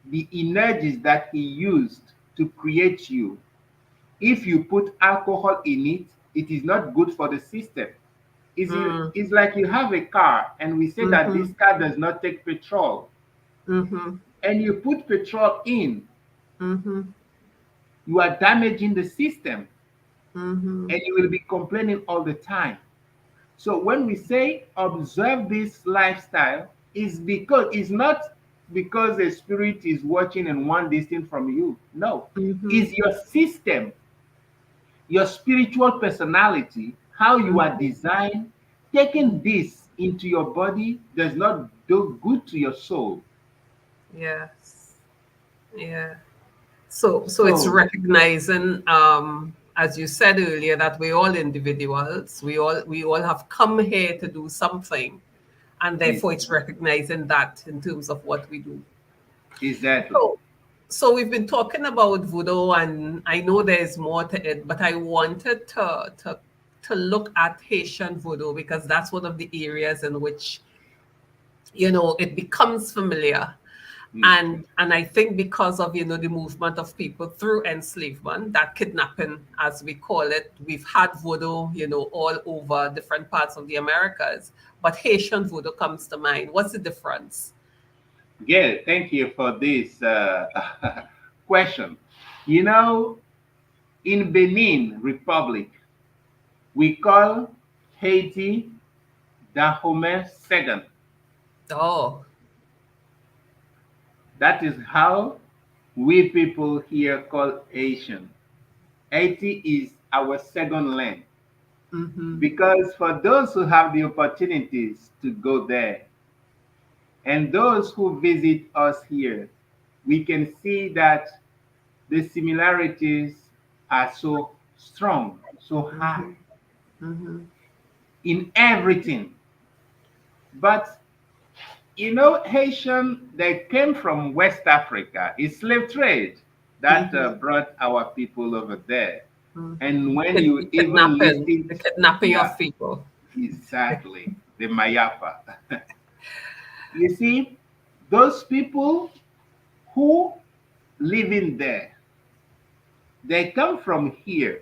D: the energies that he used to create you, if you put alcohol in it, it is not good for the system. It's like you have a car and we say that
C: Mm-hmm.
D: this car does not take petrol,
C: Mm-hmm.
D: and you put petrol in,
C: Mm-hmm.
D: you are damaging the system
C: Mm-hmm.
D: and you will be complaining all the time. So when we say observe this lifestyle, is because it's not because the spirit is watching and want this thing from you. No,
C: Mm-hmm.
D: it's your system, your spiritual personality, how you are
C: Mm-hmm.
D: designed. Taking this into your body does not do good to your soul.
C: Yes. Yeah. So it's
D: So
C: recognizing, as you said earlier, that we're all individuals. We all have come here to do something, and
D: is
C: therefore it's recognizing that in terms of what we do.
D: exactly.
C: So we've been talking about voodoo, and I know there's more to it, but I wanted to look at Haitian voodoo because that's one of the areas in which it becomes familiar.
D: Mm.
C: And I think because of the movement of people through enslavement, that kidnapping as we call it, we've had voodoo all over different parts of the Americas, but Haitian voodoo comes to mind. What's the difference?
D: Gail, thank you for this question. You know, in Benin Republic, we call Haiti Dahomey II.
C: Oh.
D: That is how we people here call Asian. Haiti is our second land
C: Mm-hmm.
D: because for those who have the opportunities to go there and those who visit us here, we can see that the similarities are so strong, so high
C: Mm-hmm. Mm-hmm.
D: in everything. But Haitian, they came from West Africa. It's slave trade that
C: Mm-hmm.
D: brought our people over there.
C: Mm-hmm.
D: And when you even
C: The
D: listen,
C: kidnapping
D: yeah,
C: of people.
D: exactly, the Mayapa. You see, those people who live in there, they come from here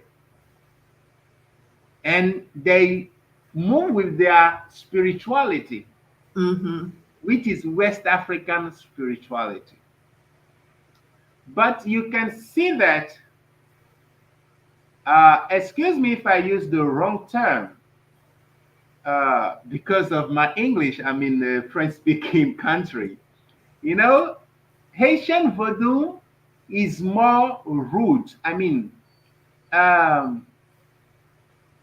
D: and they move with their spirituality,
C: Mm-hmm.
D: which is West African spirituality. But you can see that, excuse me if I use the wrong term, because of my English, I'm in a French speaking country. You know, Haitian voodoo is more rude. I mean, um,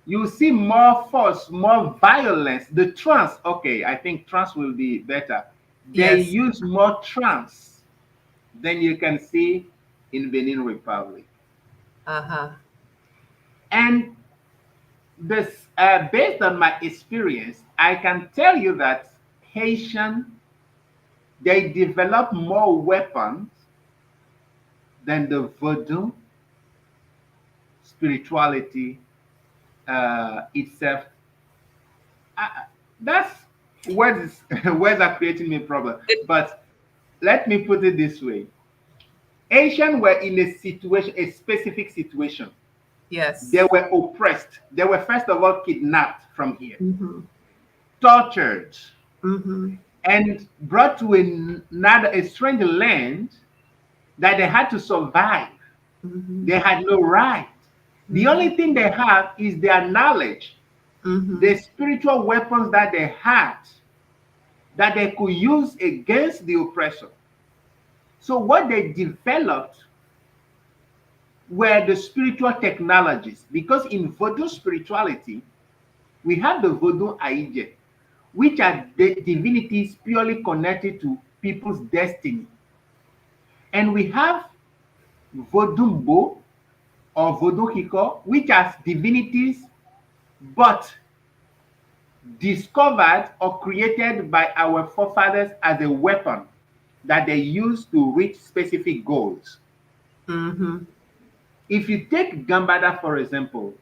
D: you see more force, more violence. The trance, okay, I think trance will be better. They
C: Yes.
D: use more trance than you can see in Benin Republic.
C: Uh-huh.
D: And this, based on my experience, I can tell you that Haitian, they develop more weapons than the voodoo spirituality itself. Uh, that's words, words are creating me problem.
C: It,
D: But let me put it this way: Asian were in a situation, a specific situation.
C: Yes.
D: They were oppressed. They were first of all kidnapped from here,
C: Mm-hmm.
D: tortured,
C: Mm-hmm.
D: and brought to another a strange land that they had to survive.
C: Mm-hmm.
D: They had no right. The
C: Mm-hmm.
D: only thing they have is their knowledge,
C: Mm-hmm.
D: the spiritual weapons that they had that they could use against the oppressor. So what they developed were the spiritual technologies, because in Vodou spirituality, we have the Vodun Aije, which are the divinities purely connected to people's destiny. And we have Vodumbo or Vodukiko, which are divinities but discovered or created by our forefathers as a weapon that they use to reach specific goals.
C: Mm-hmm.
D: If you take Gambada, for example,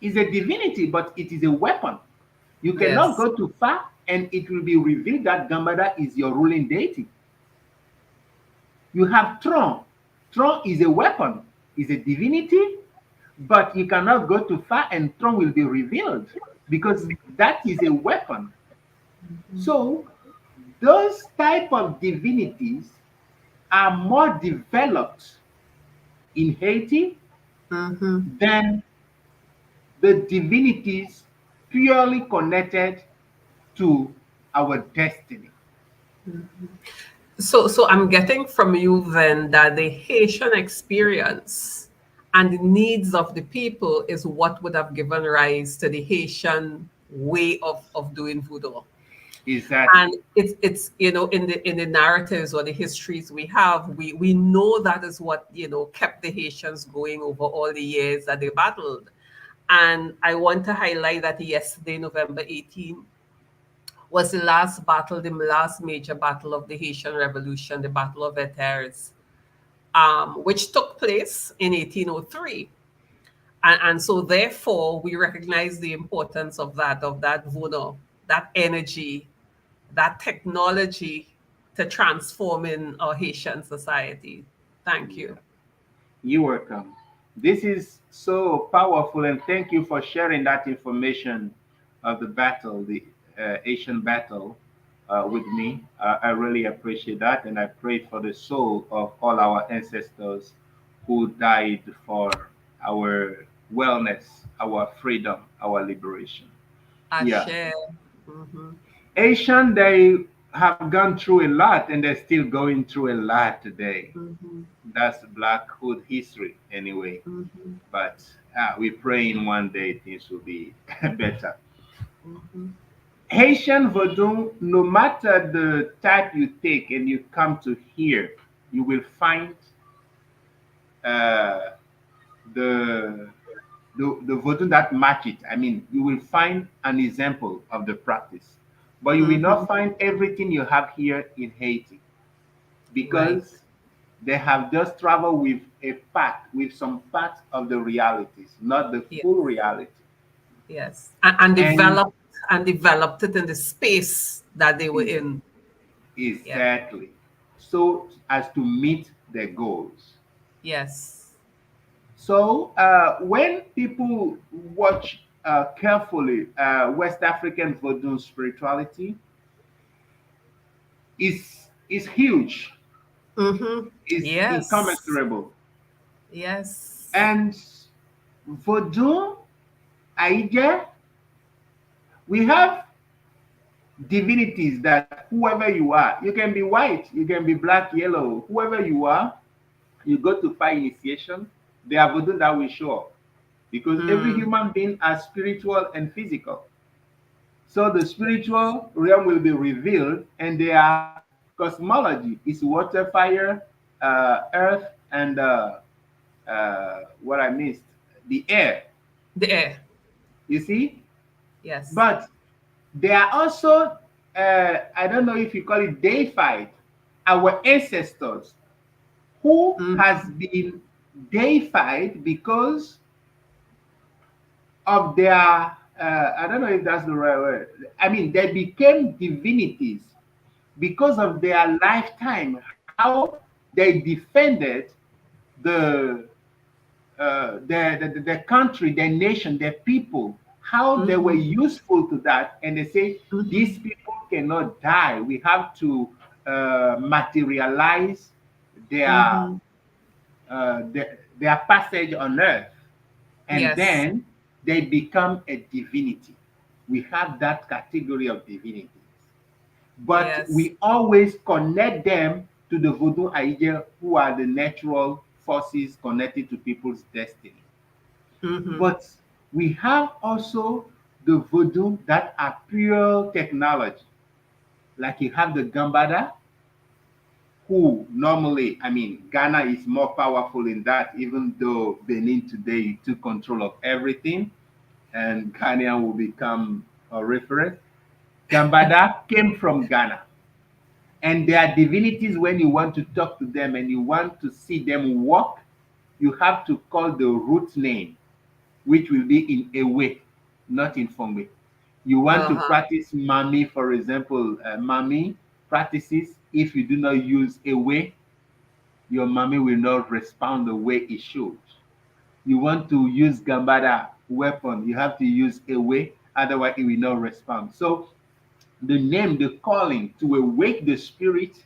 D: is a divinity, but it is a weapon. You cannot
C: Yes.
D: go too far, and it will be revealed that Gambada is your ruling deity. You have Tron. Tron is a weapon, is a divinity, but you cannot go too far, and Tron will be revealed because that is a weapon. So those type of divinities are more developed in Haiti
C: Mm-hmm.
D: than the divinities purely connected to our destiny.
C: So I'm getting from you then that the Haitian experience and the needs of the people is what would have given rise to the Haitian way of doing voodoo.
D: Exactly.
C: And it's in the narratives or the histories we have, we know that is what kept the Haitians going over all the years that they battled. And I want to highlight that yesterday, November 18, was the last battle, the last major battle of the Haitian Revolution, the Battle of Eteres, which took place in 1803. And so therefore we recognize the importance of that voodoo, that energy, that technology to transform in our Haitian society. Thank
D: Yeah.
C: you.
D: You're welcome. This is so powerful, and thank you for sharing that information of the battle, the Asian battle, with me. I really appreciate that, and I pray for the soul of all our ancestors who died for our wellness, our freedom, our liberation. Yeah.
C: Ashe. Hmm.
D: Asian, they have gone through a lot, and they're still going through a lot today.
C: Hmm.
D: That's Black Hood history, anyway.
C: Hmm.
D: But we pray in one day things will be better.
C: Hmm.
D: Haitian Vodun, no matter the type you take and you come to here, you will find uh, the, the Vodun that match it. I mean, you will find an example of the practice, but you will
C: Hmm.
D: not find everything you have here in Haiti
C: Right.
D: because they have just traveled with a part, with some part of the realities, not the
C: Yeah.
D: full reality.
C: Yes. And
D: And
C: developed it in the space that they were
D: is
C: in. Yeah.
D: exactly so as to meet their goals.
C: Yes.
D: So when people watch carefully West African Vodun spirituality, is huge,
C: Mm-hmm.
D: is
C: Yes.
D: incommensurable.
C: Yes.
D: And Vodun Aija, we have divinities that whoever you are, you can be white, you can be black, yellow, whoever you are, you go to fire initiation, they are Vodun that will show up. Because every
C: Mm.
D: human being are spiritual and physical. So the spiritual realm will be revealed, and they are cosmology. It's water, fire, earth, and what I missed, the air.
C: The air.
D: You see?
C: Yes.
D: But they are also, I don't know if you call it deified, our ancestors who
C: Mm.
D: has been deified because of their, I don't know if that's the right word. I mean, they became divinities because of their lifetime, how they defended the the country, their nation, their people, how they were
C: Mm-hmm.
D: useful to that. And they say,
C: Mm-hmm.
D: these people cannot die. We have to materialize their,
C: Mm-hmm.
D: their passage on earth. And
C: Yes.
D: then they become a divinity. We have that category of divinities. But
C: Yes.
D: we always connect them to the Vodun Aije, who are the natural forces connected to people's destiny.
C: Mm-hmm.
D: But we have also the Vodun that are pure technology. Like you have the Gambada, who normally, I mean, Ghana is more powerful in that, even though Benin today took control of everything and Ghana will become a reference. Gambada came from Ghana. And they are divinities. When you want to talk to them and you want to see them walk, you have to call the root name, which will be in Ewe, not in Fongbe. You want to
C: Uh-huh.
D: practice Mami, for example, Mami practices. If you do not use Ewe, your Mami will not respond the way it should. You want to use Gambada weapon, you have to use Ewe, otherwise it will not respond. So the name, the calling to awake the spirit,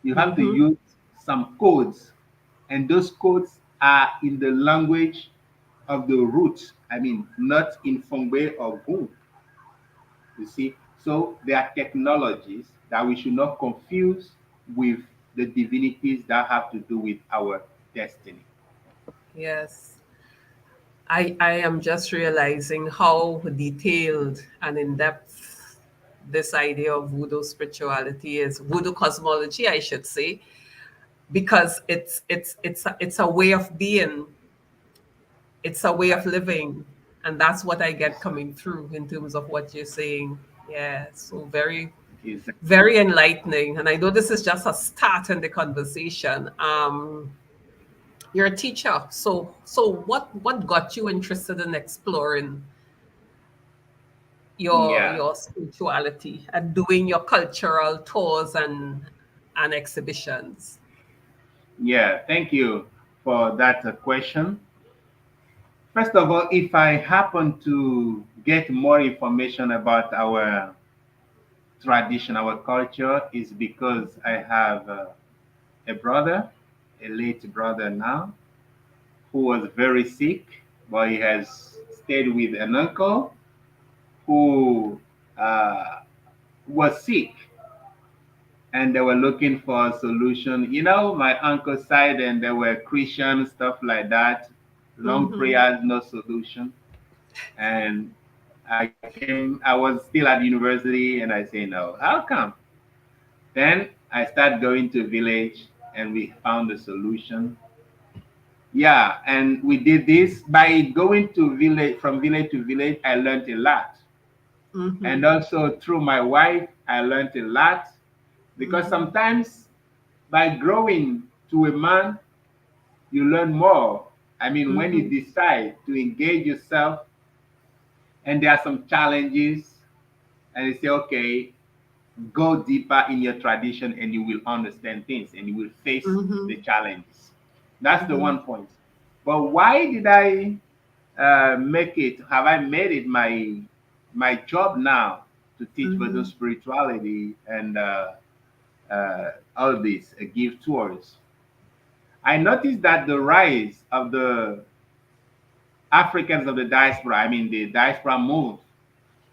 D: you have to
C: Mm-hmm.
D: use some codes, and those codes are in the language of the root. I mean, not in Fongbe or Gun. You see, so there are technologies that we should not confuse with the divinities that have to do with our destiny.
C: Yes. I am just realizing how detailed and in depth this idea of voodoo spirituality is, voodoo cosmology, I should say, because it's a way of being, it's a way of living, and that's what I get coming through in terms of what you're saying. Yeah, so very
D: Is
C: very enlightening, and I know this is just a start in the conversation. You're a teacher, so what got you interested in exploring
D: yeah,
C: your spirituality and doing your cultural tours and exhibitions?
D: yeah. Thank you for that question. First of all, if I happen to get more information about our tradition, our culture, is because I have a brother, a late brother now, who was very sick, but he has stayed with an uncle who uh, was sick, and they were looking for a solution. You know, my uncle's side, and they were Christian, stuff like that. Long
C: Mm-hmm.
D: prayers, no solution. And I was still at university, and I say, no, how come? Then I started going to village, and we found a solution. Yeah, and we did this by going to village, from village to village. I learned a lot,
C: Mm-hmm.
D: and also through my wife, I learned a lot because
C: Mm-hmm.
D: sometimes by growing to a man, you learn more. I mean, when you
C: Mm-hmm.
D: decide to engage yourself, and there are some challenges, and you say, okay, go deeper in your tradition and you will understand things and you will face
C: Mm-hmm.
D: the challenges. That's the
C: Mm-hmm.
D: one point. But why did I make it? Have I made it my job now to teach
C: Mm-hmm.
D: Vodun spirituality and all this, give tours? I noticed that the rise of the Africans of the diaspora, I mean the diaspora move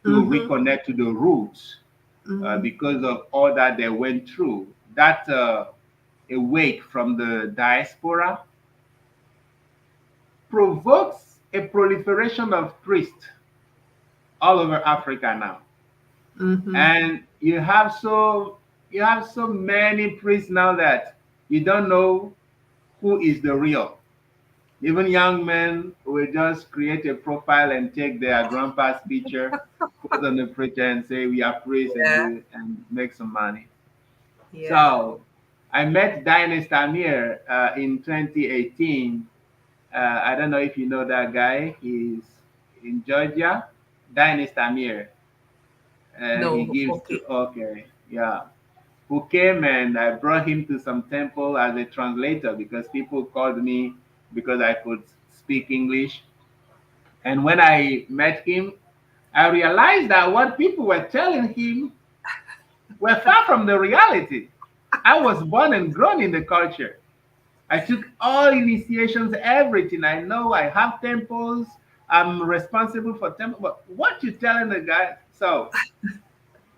D: to
C: Mm-hmm.
D: reconnect to the roots
C: Mm-hmm.
D: because of all that they went through. That awake from the diaspora provokes a proliferation of priests all over Africa now,
C: Mm-hmm.
D: and you have so many priests now that you don't know who is the real. Even young men will just create a profile and take their grandpa's picture, put on the preacher, and say we are priests and
C: Yeah.
D: do and make some money.
C: Yeah.
D: So I met Diane Stamir in 2018. I don't know if you know that guy. He's in Georgia. Diane Stamir. He
C: No.
D: gives to,
C: Okay.
D: okay, yeah. Who came, and I brought him to some temple as a translator because people called me because I could speak English. And when I met him, I realized that what people were telling him were far from the reality. I was born and grown in the culture. I took all initiations, everything. I know I have temples. I'm responsible for temple. But what you telling the guy? So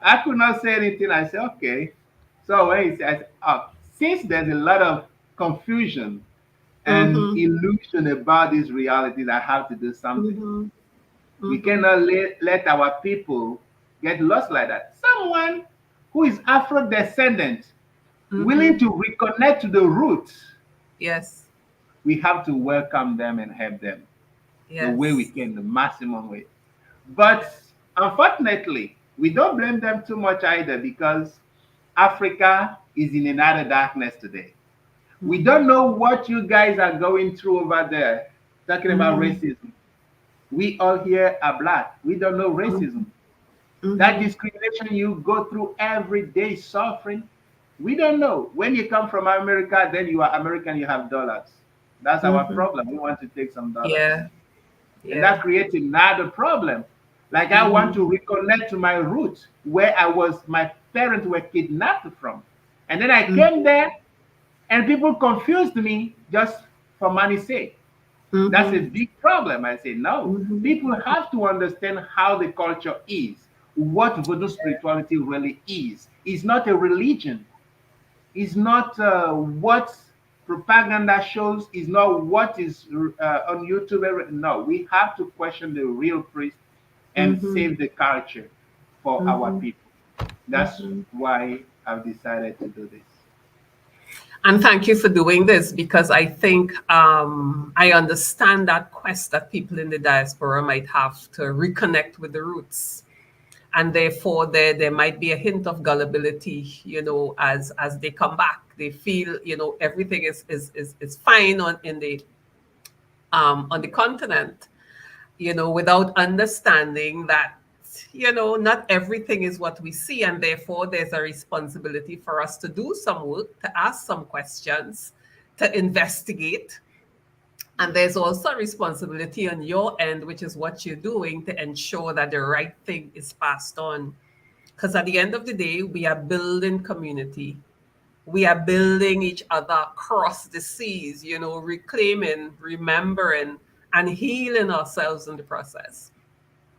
D: I could not say anything. I said, okay. So when he says, oh, since there's a lot of confusion and
C: Mm-hmm.
D: illusion about these realities, I have to do something.
C: Mm-hmm.
D: We
C: Mm-hmm.
D: cannot let our people get lost like that. Someone who is Afro descendant,
C: Mm-hmm.
D: willing to reconnect to the roots,
C: Yes.
D: we have to welcome them and help them the way we
C: Yes.
D: can, the maximum way. But unfortunately, we don't blame them too much either because Africa is in another darkness today. We
C: Mm-hmm.
D: don't know what you guys are going through over there, talking about
C: Mm-hmm.
D: racism. We all here are black. We don't know racism. That
C: Mm-hmm.
D: discrimination you go through every day, suffering, we don't know. When you come from America, then you are American, you have dollars. That's our
C: Mm-hmm.
D: problem. We want to take some dollars.
C: Yeah.
D: And
C: Yeah.
D: that creates another problem. Like I want
C: Mm-hmm.
D: to reconnect to my roots where my parents were kidnapped from. And then I came there and people confused me just for money's sake. That's a
C: Mm-hmm.
D: big problem. I say, no,
C: Mm-hmm.
D: people have to understand how the culture is, what Vodou spirituality really is. It's not a religion. It's not what propaganda shows. It's not what is on YouTube. No, we have to question the real priest and
C: Mm-hmm.
D: save the culture for our
C: Mm-hmm.
D: people. That's
C: Mm-hmm.
D: why I've decided to do this.
C: And thank you for doing this because I think I understand that quest that people in the diaspora might have to reconnect with the roots. And therefore, there might be a hint of gullibility, as they come back. They feel, everything is fine on the continent, without understanding that, not everything is what we see. And therefore, there's a responsibility for us to do some work, to ask some questions, to investigate. And there's also a responsibility on your end, which is what you're doing to ensure that the right thing is passed on. Because at the end of the day, we are building community. We are building each other across the seas, reclaiming, remembering, and healing ourselves in the process.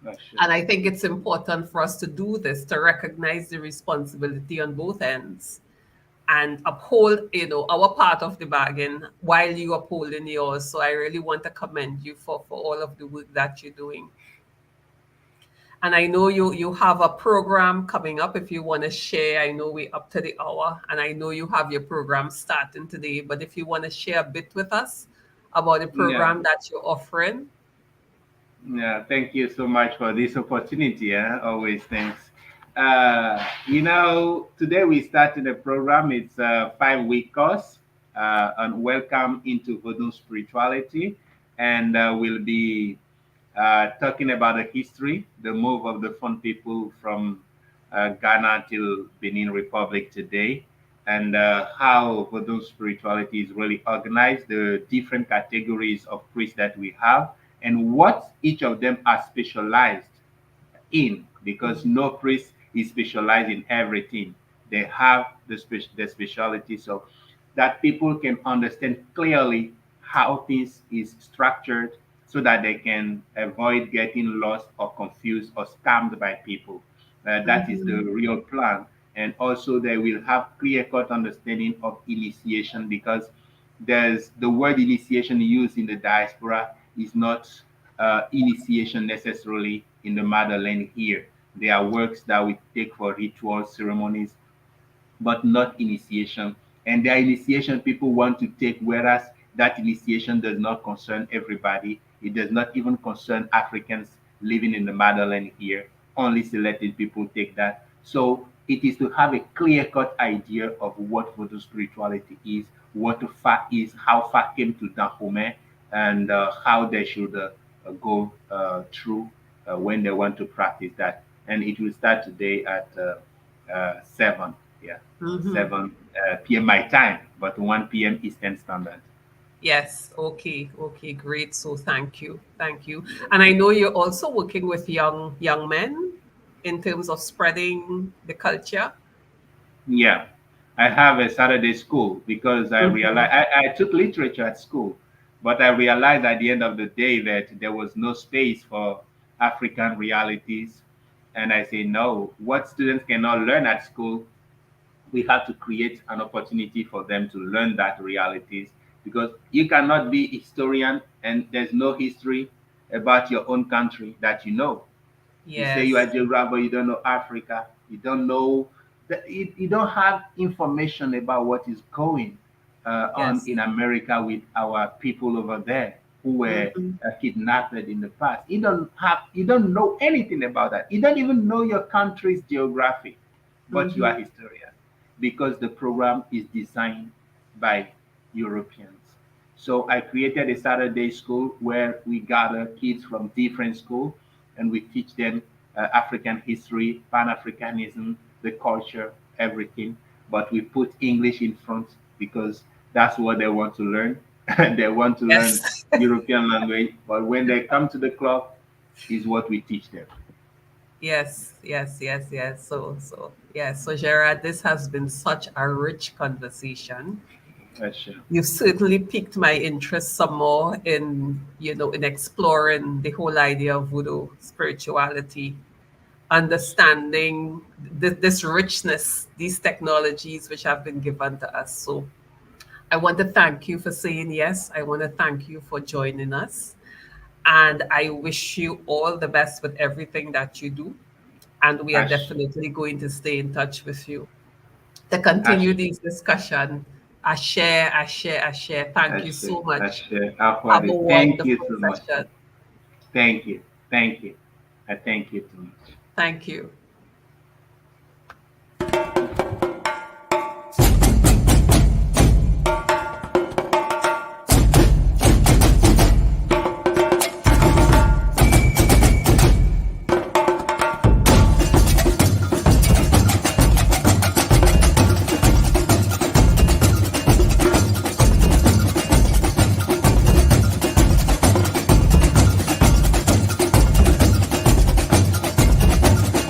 D: That's true.
C: And I think it's important for us to do this, to recognize the responsibility on both ends and uphold, our part of the bargain while you upholding yours. So I really want to commend you for all of the work that you're doing. And I know you have a program coming up if you want to share. I know we're up to the hour, and I know you have your program starting today. But if you want to share a bit with us about the
D: Yeah.
C: program that you're offering.
D: Yeah, thank you so much for this opportunity. Always thanks. Today we started a program. It's a 5-week course on Welcome into Vodun Spirituality. And we'll be talking about the history, the move of the Fon people from Ghana till Benin Republic today, and how Vodun spirituality is really organized, the different categories of priests that we have, and what each of them are specialized in, because no priest is specialized in everything. They have the specialty, so that people can understand clearly how things is structured so that they can avoid getting lost or confused or scammed by people. That is the
C: Mhm.
D: real plan. And also they will have clear-cut understanding of initiation, because there's the word initiation used in the diaspora is not initiation necessarily in the motherland here. There are works that we take for ritual ceremonies, but not initiation. And there are initiation people want to take, whereas that initiation does not concern everybody. It does not even concern Africans living in the motherland here. Only selected people take that. So it is to have a clear-cut idea of what Vodou spirituality is, what the fact is, how far came to Dahomey, and how they should go through when they want to practice that. And it will start today at 7. Yeah,
C: Mhm.
D: 7 p.m. my time, but 1 p.m. Eastern Standard.
C: Yes. Okay. Okay. Great. So thank you. Thank you. And I know you're also working with young men in terms of spreading the culture.
D: Yeah, I have a Saturday school because I
C: Mhm.
D: realized I took literature at school, but I realized at the end of the day that there was no space for African realities. And I say, no, what students cannot learn at school, we have to create an opportunity for them to learn that realities, because you cannot be historian and there's no history about your own country that you know. You say you are
C: Yes.
D: Gerard, but you don't know Africa. You don't know that you don't have information about what is going on
C: Yes.
D: in America with our people over there who were
C: Mhm.
D: kidnapped in the past. You don't know anything about that. You don't even know your country's geography, but you are
C: Mhm.
D: historian because the program is designed by Europeans. So I created a Saturday school where we gather kids from different schools and we teach them African history, Pan Africanism, the culture, everything. But we put English in front because that's what they want to learn. They want to learn
C: Yes.
D: European language. But when they come to the club, is what we teach them.
C: Yes, yes, yes, yes. Yes. So Gerard, this has been such a rich conversation.
D: That's sure.
C: You've certainly piqued my interest some more in, in exploring the whole idea of voodoo spirituality, understanding this richness, these technologies which have been given to us. So I want to thank you for saying yes. I want to thank you for joining us. And I wish you all the best with everything that you do. And we are
D: That's
C: definitely going to stay in touch with you to continue
D: that's
C: this discussion. I share, I share, I share. Thank you
D: that's
C: so much.
D: that's
C: Have a
D: Alfred. Thank you
C: wonderful
D: so much.
C: session.
D: Thank you. Thank you. I thank you too much.
C: Thank you.